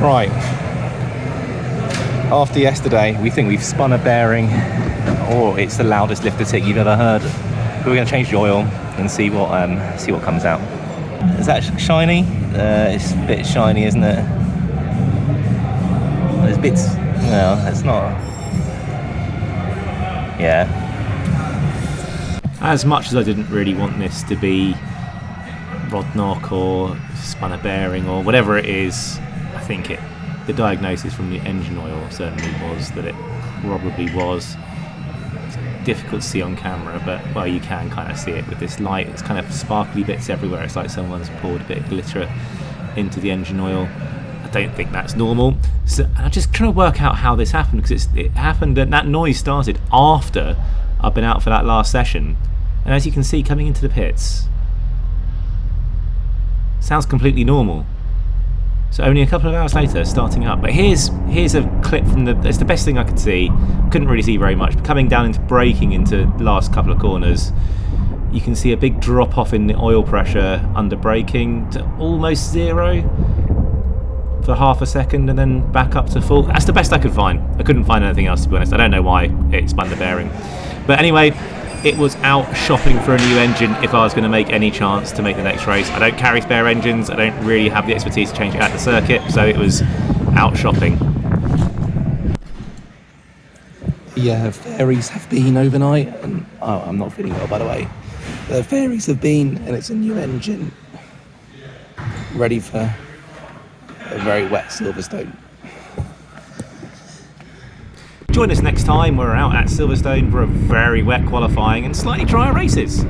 Right. After yesterday, we think we've spun a bearing, or it's the loudest lifter tick you've ever heard. We're going to change the oil and see what comes out. Is that shiny? It's a bit shiny, isn't it? There's bits. No, it's not. Yeah. As much as I didn't really want this to be rod knock or spun a bearing or whatever it is, I think the diagnosis from the engine oil certainly was that it probably was. It's difficult to see on camera, but well, you can kind of see it with this light. It's kind of sparkly bits everywhere. It's like someone's poured a bit of glitter into the engine oil. I don't think that's normal. So I'm just trying to work out how this happened, because it happened, and that noise started after I've been out for that last session. And as you can see, coming into the pits, sounds completely normal. So only a couple of hours later, starting up. But here's a clip from it's the best thing I could see. Couldn't really see very much. But coming down into braking into the last couple of corners, you can see a big drop off in the oil pressure under braking to almost zero for half a second, and then back up to full. That's the best I could find. I couldn't find anything else, to be honest. I don't know why it spun the bearing. But anyway, it was out shopping for a new engine if I was going to make any chance to make the next race. I don't carry spare engines. I don't really have the expertise to change it at the circuit, so it was out shopping. Yeah, fairies have been overnight, and I'm not feeling well, by the way. The fairies have been, and it's a new engine, ready for a very wet Silverstone. Join us next time. We're out at Silverstone for a very wet qualifying and slightly drier races.